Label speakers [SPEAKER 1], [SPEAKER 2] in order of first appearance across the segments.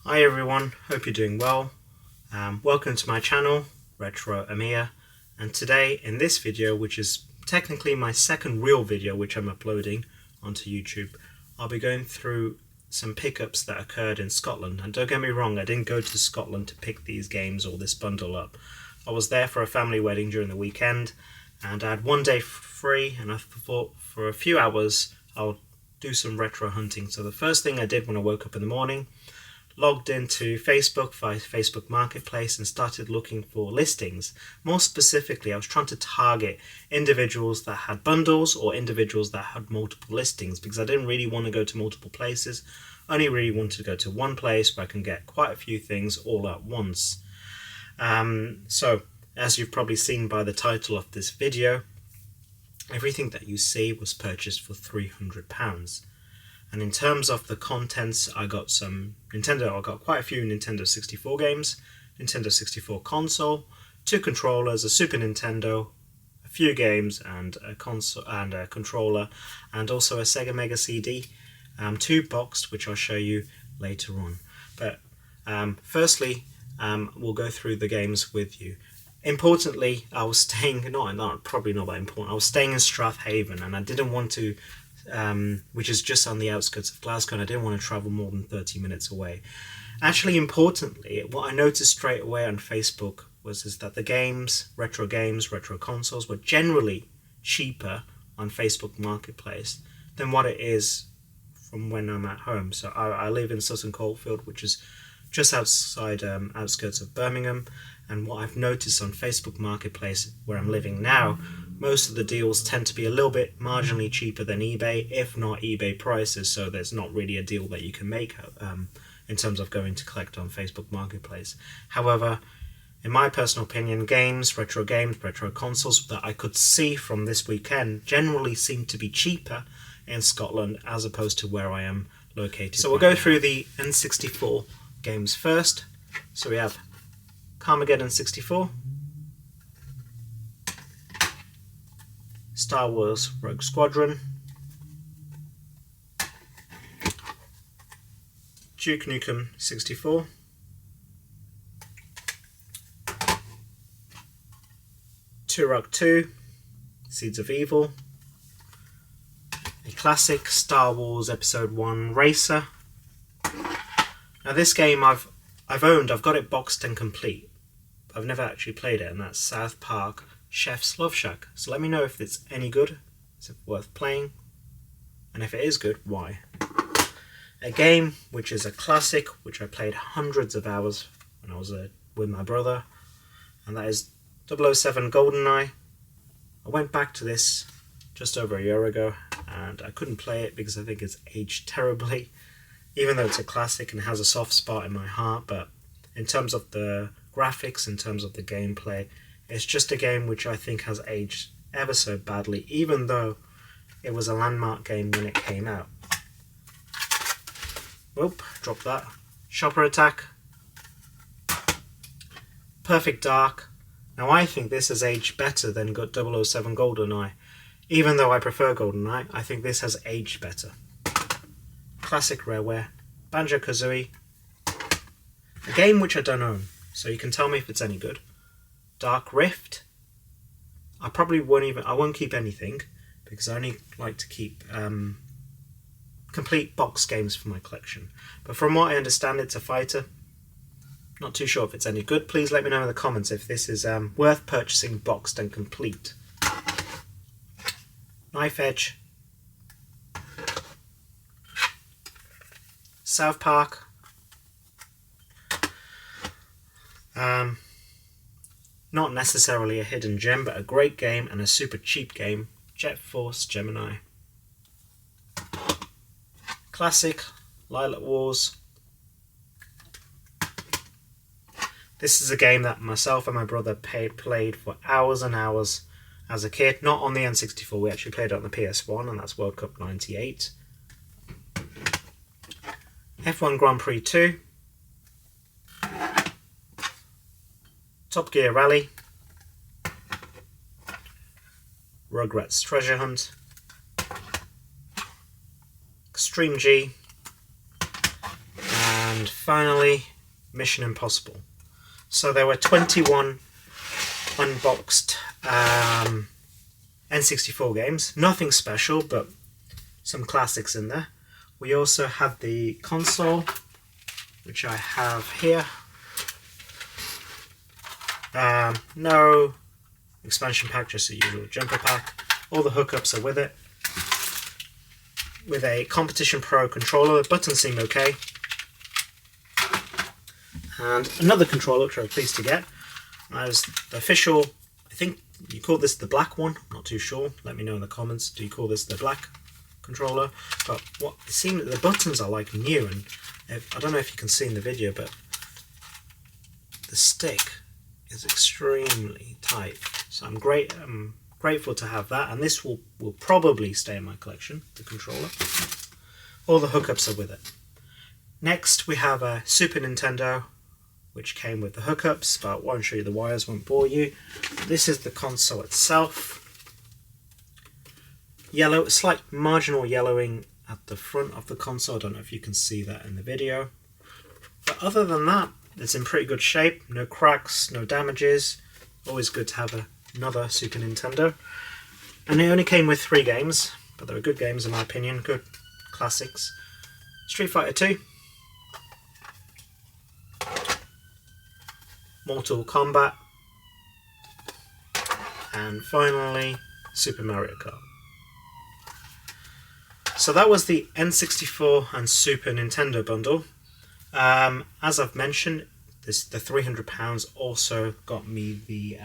[SPEAKER 1] Hi everyone, hope you're doing well. Welcome to my channel, Retro Amir, and today in this video, which is technically my second real video which I'm uploading onto YouTube, I'll be going through some pickups that occurred in Scotland. And don't get me wrong, I didn't go to Scotland to pick these games or this bundle up. I was there for a family wedding during the weekend and I had one day free, and I thought for a few hours I'll do some retro hunting. So the first thing I did when I woke up in the morning, logged into Facebook via Facebook Marketplace and started looking for listings. More specifically, I was trying to target individuals that had bundles or individuals that had multiple listings, because I didn't really want to go to multiple places. I only really wanted to go to one place where I can get quite a few things all at once. So, as you've probably seen by the title of this video, everything that you see was purchased for £300. And in terms of the contents, I got quite a few Nintendo 64 games, Nintendo 64 console, 2 controllers, a Super Nintendo, a few games, and a console and a controller, and also a Sega Mega CD, 2 boxed, which I'll show you later on. But firstly, we'll go through the games with you. Importantly, I was staying, probably not that important, I was staying in Strathaven, and I didn't want to, which is just on the outskirts of Glasgow, and I didn't want to travel more than 30 minutes away. Actually, importantly, what I noticed straight away on Facebook is that the games, retro consoles, were generally cheaper on Facebook Marketplace than what it is from when I'm at home. So I live in Sutton Coldfield, which is just outside outskirts of Birmingham, and what I've noticed on Facebook Marketplace, where I'm living now, most of the deals tend to be a little bit marginally cheaper than eBay, if not eBay prices, so there's not really a deal that you can make in terms of going to collect on Facebook Marketplace. However, in my personal opinion, retro consoles that I could see from this weekend generally seem to be cheaper in Scotland as opposed to where I am located. So we'll go through the N64 games first. So we have Carmageddon 64, Star Wars Rogue Squadron, Duke Nukem 64, Turok 2, Seeds of Evil, a classic Star Wars Episode 1 Racer. Now this game I've got it boxed and complete. I've never actually played it, and that's South Park Chef's Love Shack. So let me know if it's any good, is it worth playing, and if it is good, why. A game which is a classic, which I played hundreds of hours when I was with my brother, and that is 007 GoldenEye. I went back to this just over a year ago, and I couldn't play it because I think it's aged terribly, even though it's a classic and has a soft spot in my heart. But in terms of the graphics, in terms of the gameplay, it's just a game which I think has aged ever so badly, even though it was a landmark game when it came out. Whoop, drop that. Chopper Attack, Perfect Dark. Now I think this has aged better than 007 GoldenEye. Even though I prefer GoldenEye, I think this has aged better. Classic Rareware, Banjo-Kazooie, a game which I don't own, so you can tell me if it's any good. Dark Rift. I won't keep anything, because I only like to keep complete box games for my collection. But from what I understand, it's a fighter. Not too sure if it's any good. Please let me know in the comments if this is worth purchasing boxed and complete. Knife Edge, South Park, not necessarily a hidden gem, but a great game and a super cheap game, Jet Force Gemini. Classic, Lilac Wars. This is a game that myself and my brother played for hours and hours as a kid, not on the N64, we actually played it on the PS1, and that's World Cup 98. F1 Grand Prix 2, Top Gear Rally, Rugrats Treasure Hunt, Extreme G, And finally, Mission Impossible. So there were 21 unboxed N64 games. Nothing special, but some classics in there. We also had the console, which I have here. No expansion pack, just the usual jumper pack. All the hookups are with it. With a Competition Pro controller, the buttons seem okay. And another controller, which I'm pleased to get. As the official, I think you call this the black one, I'm not too sure. Let me know in the comments, do you call this the black controller? But what it seems that the buttons are like new, and I don't know if you can see in the video, but the stick is extremely tight. So I'm grateful to have that, and this will probably stay in my collection, the controller. All the hookups are with it. Next we have a Super Nintendo, which came with the hookups, but I won't show you the wires, won't bore you. This is the console itself. Yellow, slight marginal yellowing at the front of the console. I don't know if you can see that in the video. But other than that, it's in pretty good shape. No cracks, no damages. Always good to have another Super Nintendo. And it only came with 3 games, but they were good games in my opinion, good classics. Street Fighter 2. Mortal Kombat, and finally Super Mario Kart. So that was the N64 and Super Nintendo bundle. As I've mentioned, the £300 also got me the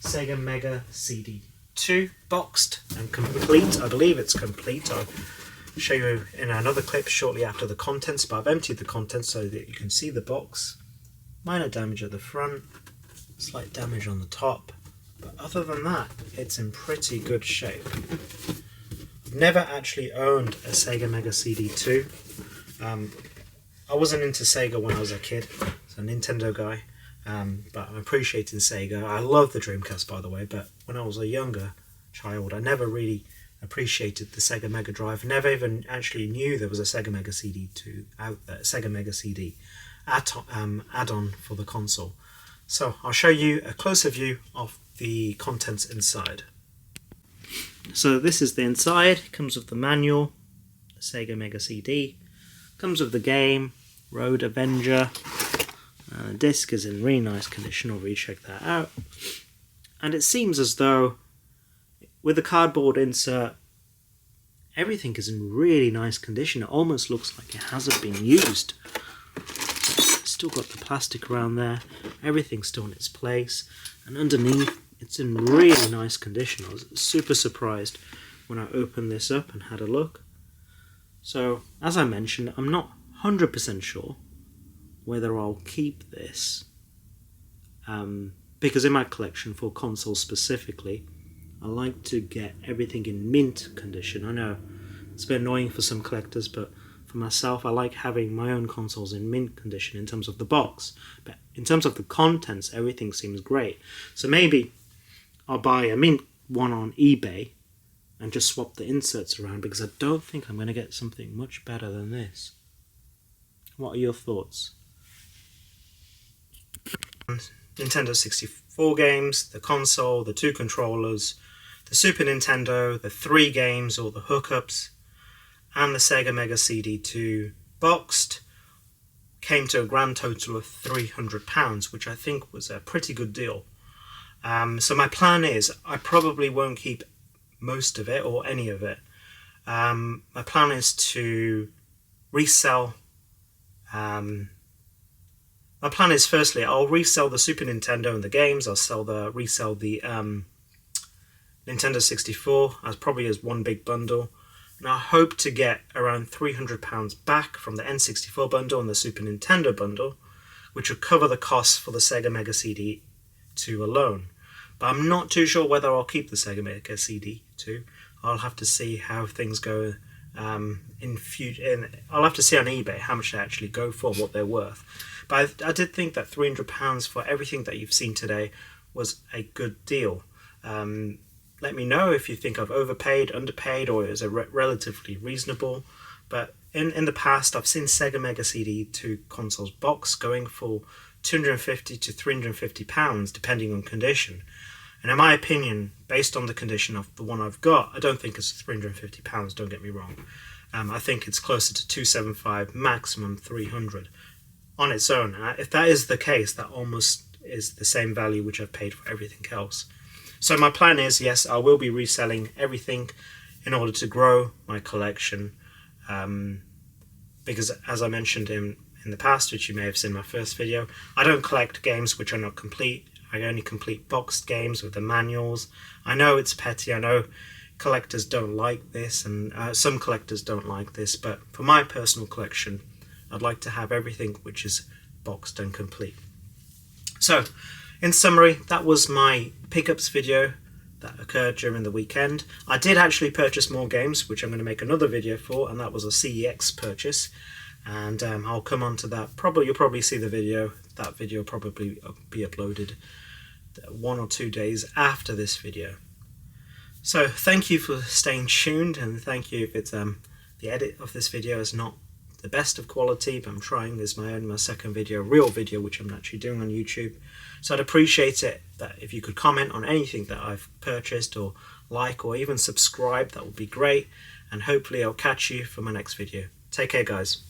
[SPEAKER 1] Sega Mega CD2 boxed and complete. I believe it's complete. I'll show you in another clip shortly after the contents, but I've emptied the contents so that you can see the box. Minor damage at the front, slight damage on the top, but other than that, it's in pretty good shape. I've never actually owned a Sega Mega CD2. I wasn't into Sega when I was a kid, so a Nintendo guy, but I'm appreciating Sega. I love the Dreamcast, by the way, but when I was a younger child, I never really appreciated the Sega Mega Drive. Never even actually knew there was a Sega Mega CD2 out there, Sega Mega CD. Add-on for the console. So I'll show you a closer view of the contents inside. So this is the inside. It comes with the manual, the Sega Mega CD, comes with the game, Road Avenger. The disc is in really nice condition, I'll recheck that out. And it seems as though with the cardboard insert, everything is in really nice condition. It almost looks like it hasn't been used. Still got the plastic around there, everything's still in its place, and underneath it's in really nice condition. I was super surprised when I opened this up and had a look. So as I mentioned, I'm not 100% sure whether I'll keep this, because in my collection for consoles specifically, I like to get everything in mint condition. I know it's a bit annoying for some collectors, but for myself, I like having my own consoles in mint condition in terms of the box. But in terms of the contents, everything seems great. So maybe I'll buy a mint one on eBay and just swap the inserts around, because I don't think I'm going to get something much better than this. What are your thoughts? Nintendo 64 games, the console, the 2 controllers, the Super Nintendo, the 3 games, all the hookups, and the Sega Mega CD2 boxed, came to a grand total of £300, which I think was a pretty good deal. So my plan is, I probably won't keep most of it or any of it. My plan is to resell. My plan is, firstly, I'll resell the Super Nintendo and the games. I'll resell the Nintendo 64 probably as one big bundle. And I hope to get around £300 back from the N64 bundle and the Super Nintendo bundle, which will cover the costs for the Sega Mega CD2 alone. But I'm not too sure whether I'll keep the Sega Mega CD2. I'll have to see how things go in future. I'll have to see on eBay how much they actually go for, what they're worth. But I did think that £300 for everything that you've seen today was a good deal. Let me know if you think I've overpaid, underpaid, or is it relatively reasonable. But in the past, I've seen Sega Mega CD 2 consoles box going for £250 to £350, depending on condition. And in my opinion, based on the condition of the one I've got, I don't think it's £350, don't get me wrong. I think it's closer to £275, maximum £300 on its own. If that is the case, that almost is the same value which I've paid for everything else. So my plan is, yes, I will be reselling everything in order to grow my collection. Because as I mentioned in the past, which you may have seen in my first video, I don't collect games which are not complete. I only complete boxed games with the manuals. I know it's petty, I know collectors don't like this, and some collectors don't like this, but for my personal collection, I'd like to have everything which is boxed and complete. So, in summary, that was my pickups video that occurred during the weekend. I did actually purchase more games, which I'm going to make another video for, and that was a CEX purchase. And I'll come on to that. You'll probably see the video. That video will probably be uploaded 1 or 2 days after this video. So thank you for staying tuned, and thank you if it's the edit of this video is not the best of quality, but I'm trying. This is my second video, real video, which I'm actually doing on YouTube. So I'd appreciate it that if you could comment on anything that I've purchased, or like, or even subscribe, that would be great. And hopefully I'll catch you for my next video. Take care, guys.